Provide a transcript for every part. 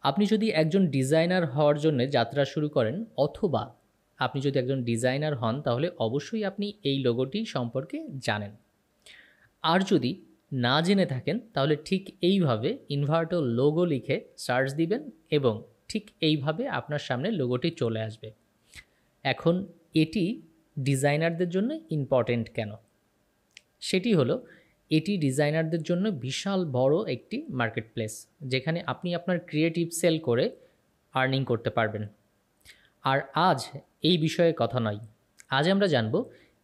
আপনি যদি একজন ডিজাইনার হওয়ার জন্য যাত্রা শুরু করেন অথবা আপনি যদি একজন ডিজাইনার হন তাহলে অবশ্যই আপনি এই লোগোটি সম্পর্কে জানেন। আর যদি না জেনে থাকেন তাহলে ঠিক এইভাবে ইনভার্টো লোগো লিখে সার্চ দিবেন এবং ঠিক এইভাবে আপনার সামনে লোগোটি চলে আসবে। এখন এটি ডিজাইনারদের জন্য ইম্পর্ট্যান্ট কেন? সেটি হলো এটি ডিজাইনারদের জন্য বিশাল বড় একটি মার্কেট প্লেস, যেখানে আপনি আপনার ক্রিয়েটিভ সেল করে আর্নিং করতে পারবেন। আর আজ এই বিষয়ে কথা নয়, আজ আমরা জানব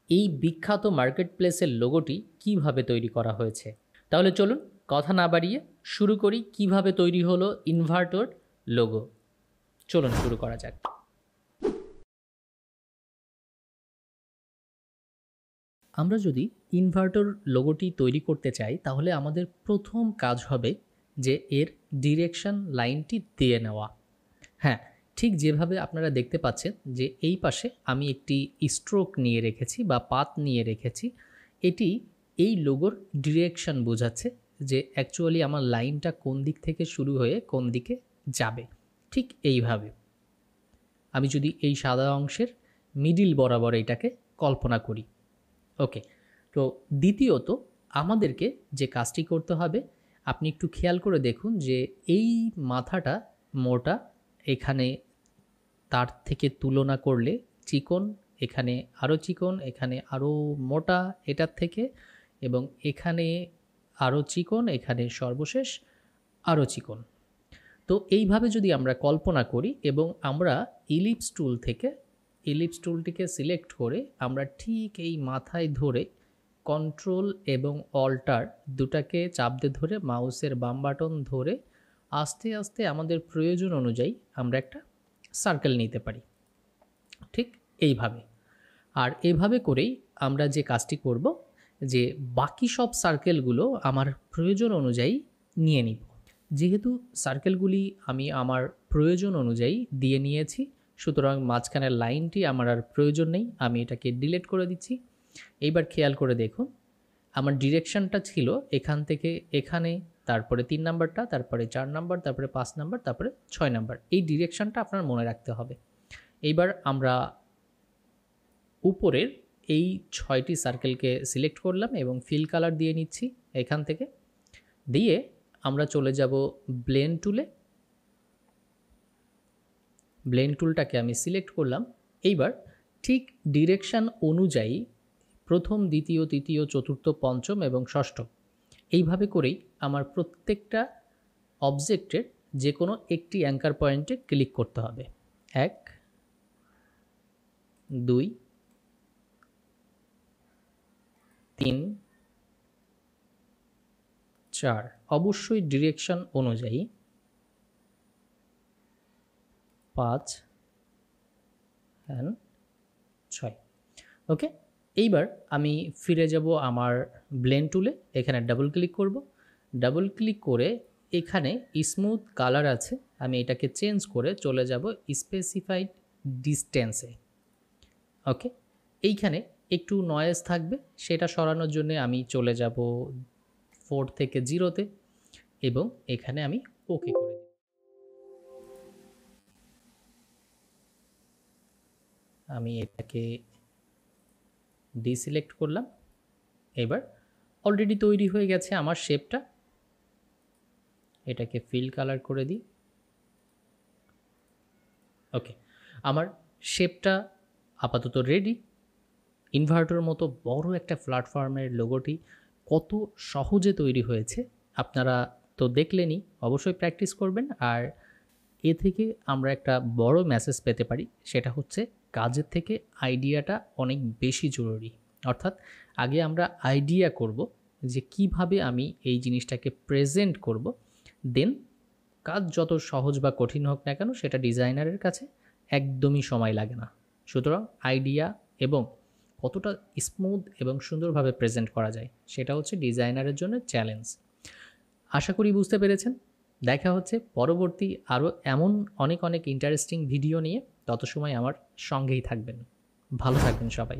এই বিখ্যাত মার্কেট প্লেসের লোগোটি কিভাবে তৈরি করা হয়েছে। তাহলে চলুন কথা না বাড়িয়ে শুরু করি কিভাবে তৈরি হলো ইনভার্টোর লোগো। চলুন শুরু করা যাক। আমরা যদি ইনভার্টর লোগোটি তৈরি করতে চাই তাহলে আমাদের প্রথম কাজ হবে যে এর ডিরেকশন লাইনটি দিয়ে নেওয়া। হ্যাঁ, ঠিক যেভাবে আপনারা দেখতে পাচ্ছেন যে এই পাশে আমি একটি স্ট্রোক নিয়ে রেখেছি বা পাত নিয়ে রেখেছি, এটি এই লোগোর ডিরেকশন বোঝাচ্ছে যে অ্যাকচুয়ালি আমার লাইনটা কোন দিক থেকে শুরু হয়ে কোন দিকে যাবে। ঠিক এইভাবে আমি যদি এই সাদা অংশের মিডিল বরাবর এটাকে কল্পনা করি। ওকে, তো দ্বিতীয়ত আমাদেরকে যে কাজটি করতে হবে, আপনি একটু খেয়াল করে দেখুন যে এই মাথাটা মোটা, এখানে তার থেকে তুলনা করলে চিকন, এখানে আরও চিকন, এখানে আরও মোটা এটার থেকে, এবং এখানে আরও চিকন, এখানে সর্বশেষ আরও চিকন। তো এইভাবে যদি আমরা কল্পনা করি এবং আমরা ইলিপস টুল থেকে ইলিপস টুলটিকে সিলেক্ট করে আমরা ঠিক এই মাথায় ধরে কন্ট্রোল এবং অল্টার দুটাকে চাপ দিয়ে ধরে মাউসের বাম বাটন ধরে আস্তে আস্তে আমাদের প্রয়োজন অনুযায়ী আমরা একটা সার্কেল নিতে পারি, ঠিক এইভাবে। আর এভাবে করেই আমরা যে কাজটি করব যে বাকি সব সার্কেলগুলো আমার প্রয়োজন অনুযায়ী নিয়ে নিব। যেহেতু সার্কেলগুলি আমি আমার প্রয়োজন অনুযায়ী দিয়ে নিয়েছি, সুতরাং মাঝখানের লাইনটি আমার আর প্রয়োজন নেই, আমি এটাকে ডিলিট করে দিচ্ছি। এইবার খেয়াল করে দেখুন আমার ডিরেকশনটা ছিল এখান থেকে এখানে, তারপরে 3 নাম্বারটা, তারপরে 4 নাম্বার, তারপরে 5 নাম্বার, তারপরে 6 নাম্বার। এই ডিরেকশনটা আপনার মনে রাখতে হবে। এইবার আমরা উপরের এই 6টি সার্কেলকে সিলেক্ট করলাম এবং ফিল কালার দিয়ে নিচ্ছি। এখান থেকে দিয়ে আমরা চলে যাব ব্লেন্ড টুলে। ব্লেন্ড টুলটাকে আমি সিলেক্ট করলাম। এইবার ঠিক ডিরেকশন অনুযায়ী প্রথম, দ্বিতীয়, তৃতীয়, চতুর্থ, পঞ্চম এবং ষষ্ঠ এইভাবে করেই আমার প্রত্যেকটা অবজেক্টের যে কোনো একটি অ্যাঙ্কার পয়েন্টে ক্লিক করতে হবে। 1, 2, 3, 4, অবশ্যই ডিরেকশন অনুযায়ী 5 and 6। ওকে, এইবার আমি ফিরে যাব আমার ব্লেন্ড টুলে। এখানে ডাবল ক্লিক করব। ডাবল ক্লিক করে এখানে স্মুথ কালার আছে, আমি এটাকে চেঞ্জ করে চলে যাব স্পেসিফাইড ডিস্টেন্সে। ওকে, এইখানে একটু নয়েজ থাকবে, সেটা সরানোর জন্য আমি চলে যাব 4 থেকে 0-তে এবং এখানে আমি ওকে করে দেব। আমি এটাকে ডিসিলেক্ট করলাম। এবার অলরেডি তৈরি হয়ে গেছে আমার শেপটা। এটাকে ফিল কালার করে দিই। ওকে, আমার শেপটা আপাতত রেডি। ইনভার্টারের মতো বড় একটা প্ল্যাটফর্মের লোগোটি কত সহজে তৈরি হয়েছে আপনারা তো দেখলেনই। অবশ্যই প্র্যাকটিস করবেন। আর এ থেকে আমরা একটা বড় মেসেজ পেতে পারি, সেটা হচ্ছে কাজের থেকে আইডিয়াটা অনেক বেশি জরুরি। অর্থাৎ আগে আমরা আইডিয়া করব যে কিভাবে আমি এই জিনিসটাকে প্রেজেন্ট করব, দেন কাজ যত সহজ বা কঠিন হোক না কেন সেটা ডিজাইনারের কাছে একদমই সময় লাগে না। সুতরাং আইডিয়া এবং কতটা স্মুথ এবং সুন্দরভাবে প্রেজেন্ট করা যায় সেটা হচ্ছে ডিজাইনারের জন্য চ্যালেঞ্জ। আশা করি বুঝতে পেরেছেন। দেখা হচ্ছে পরবর্তী আরও এমন অনেক ইন্টারেস্টিং ভিডিও নিয়ে। তত সময় আমার সঙ্গেই থাকবেন। ভালো থাকবেন সবাই।